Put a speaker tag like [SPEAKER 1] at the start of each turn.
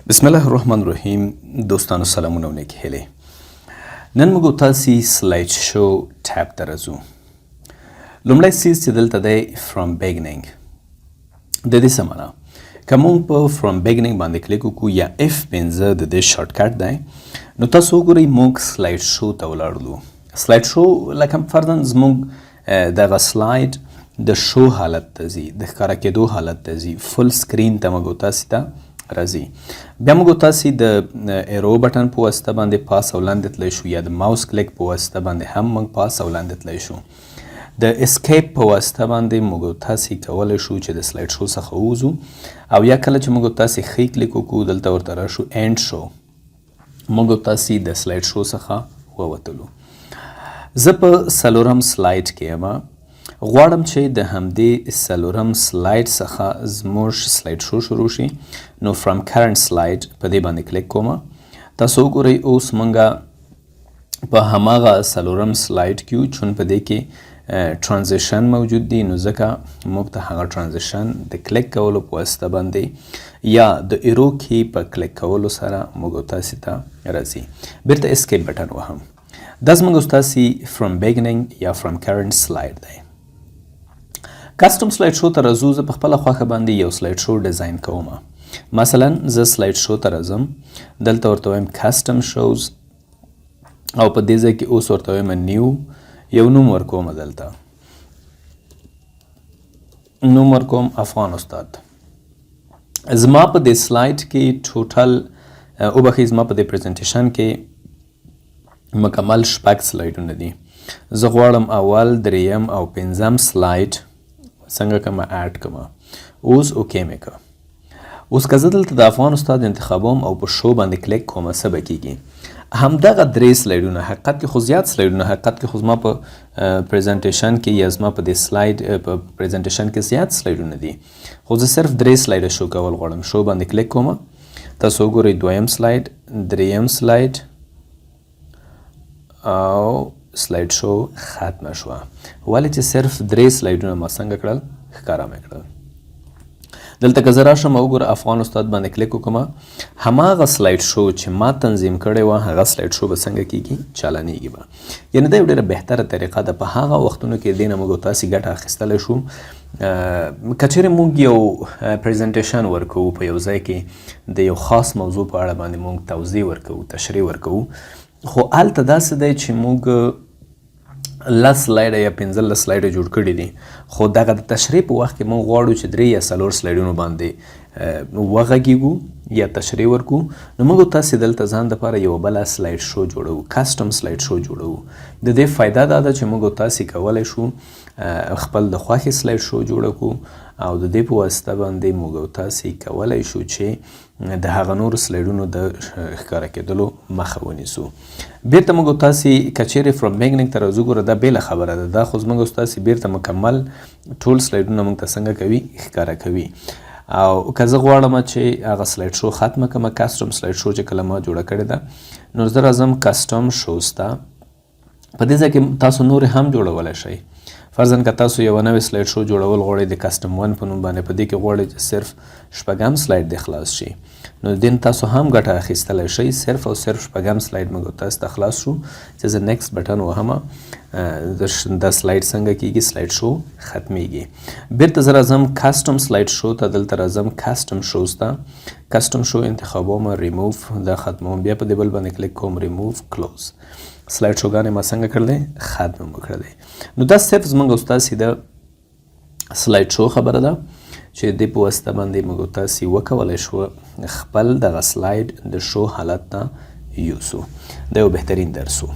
[SPEAKER 1] بسم الله الرحمن الرحیم. دوستانو سلامونه و نیکې هیلې. نن موږ تاسې سلایډ شو ټیب ته راځو. لومړی څیز چې دلته دی فرام بیګنینګ، د دې څه معنا؟ که موږ په فرام بیګنینګ باندې کلیک وکړو یا F5 د دې شارټکټ دی، نو تاسو وګورئ موږ سلایډ شو ته ولاړلو. سلایډ شو لکه فرضاً زموږ دغه سلایډ د شو حالت ته ځي، د ښکاره کېدو حالت ته ځي، فل سکرین ته موږ تاسې ته راځي. بیا موږ تاسې د ایرو بټن په واسطه باندې پاس او لاندې تلی شو، یا د ماوس کلیک په واسطه باندې هم موږ پاس او لاندې تلی شو. د اسکیپ په واسطه باندې موږ تاسې کولی شو چې د سلایډ شو څخه ووځو، او یا کله چې موږ تاسې ښی کلیک وکړو دلته ورته راشو اینډ شو، موږ تاسې د سلایډ شو څخه ووتلو. زه په څلورم سلایډ کې یم، غواړم چې د همدې څلورم سلایډ څخه زموږ سلایډ شو شروع شي. نو فرام کرنټ سلایډ په دې باندې کلیک کوم. تاسو وګورئ اوس موږ په هماغه څلورم سلایډ کې یو، چون په دې کې ترانزیشن موجود دی، نو ځکه موږ ته هغه ترانزیشن د کلیک کولو په واسطه باندې یا د ایرو کې په کلیک کولو سره موږ تاسې ته راځي. بیرته اسکیپ بټن وهم. دا زموږ تاسې فرام بیګنینګ یا فرام کرنټ سلایډ دی. کسټم سلایډ شو ته راځو. زه په خپله خوښه باندې یو سلایډ شو ډیزاین کوم. مثلا زه سلایډ شو ته راځم، دلته ورته وایم کسټم شوز، او په دې ځای کې اوس ورته وایم نیو، یو نوم ورکوم. دلته نوم ورکوم افغان استاد. زما په دې سلایډ کې ټوټل وبخښئ، زما په دې پریزنټیشن کې مکمل شپږ سلایډونه دي. زه غواړم اول، دریم او پنځم سلایډ څنګه کومه اډ کومه. اوس اوکې مې که. اوس که زه دلته د افغان استاد انتخابوم او په شو باندې کلیک کومه، څه به کېږي؟ همدغه درې سلایډونه، حقیقت کې خو زیات سلایډونه، حقیقت کې خو زما په پریزنټیشن کې یا زما په دې سلایډ په پریزنټیشن کې زیات سلایډونه دي، خو زه صرف درې سلایډه شو کول غواړم. شو باندې کلیک کومه. تاسو وګورئ دویم سلایډ، دریم سلایډ او سلایډ شو ختمه شوه. ولې چې صرف درې سلایډونه ما څنګه کړل؟ ښکاره مې کړل. دلته که زه راشم او وګوره افغان استاد باندې کلیک وکړم، هماغه سلایډ شو چې ما تنظیم کړی وه هغه سلایډ شو به څنګه کېږي؟ چالانېږي به. یعنې دا یو ډېره بهتره طریقه ده. په هغه وختونو کې دې نه موږ تاسې ګټه اخیستلی شو. که چیرې موږ یو پریزنټیشن ورکوو په یو ځای کې، د یو خاص موضوع په اړه باندې موږ توضیح ورکوو، تشریح ورکوو، خو هلته داسې دی چې موږ 10 سلایډه یا 15 سلایډه جوړ کړي دي، خو دغه د تشریح په وخت کې موږ غواړو چې 3 یا 4 سلایډونو باندې وغږیږو یا تشریح ورکو. نو موږ تاسې دلته ځان دپاره یوه بله سلایډ شو جوړوو، کسټم سلایډ شو جوړوو. د دې فایده دا ده چې موږ تاسې کولی شو خپل د خوښې سلایډ شو جوړه کړو، او د دې په واسطه باندې موږ تاسې کولی شو چې د هغه نورو سلایډونو د ښکاره کېدلو مخه ونیسو. بیرته موږ تاسې که چیرې فرام بیګنینګ ته راځو، ګوره دا بېله خبره ده، دا خو زموږ تاسې بیرته مکمل ټول سلایډونه موږ ته څنګه کوي؟ ښکاره کوي. او که زه غواړم چې هغه سلایډ شو ختمه کړم، کسټم سلایډ شو چې کله ما جوړه کړې ده، نو زه راځم کسټم شوز ته. په دې ځای کې تاسو نورې هم جوړولی شئ. فرضاً که تاسو یوه نوې سلایډ شو جوړول غواړئ د کسټم 1 په نوم باندې، په دې کې غواړئ چې صرف شپږم سلایډ دې خلاص شي، نو دې تاسو هم ګټه اخیستلی شئ. صرف او صرف شپږم سلایډ موږ تاسو ته خلاص شو چې زه نیکسټ بټن وهم، دا سلایډ څنګه کېږي؟ سلایډ شو ختمیږي. بیرته زه راځم کسټم سلایډ شو ته، دلته راځم کسټم شوز ته، کسټم شو انتخابوم، ریموف دا ختموم، بیا په دې بل باندې کلیک کوم، ریموف کلوز. سلایډ شوګانې ما څنګه کړلی؟ ختم مو کړلی. نو دا صرف زموږ ستاسې د سلایډ شو خبره ده چې دې په واسطه باندې موږ تاسې وکولی شو خپل دغه سلایډ د شو حالت ته یوسو. دا یو بهترین درس و.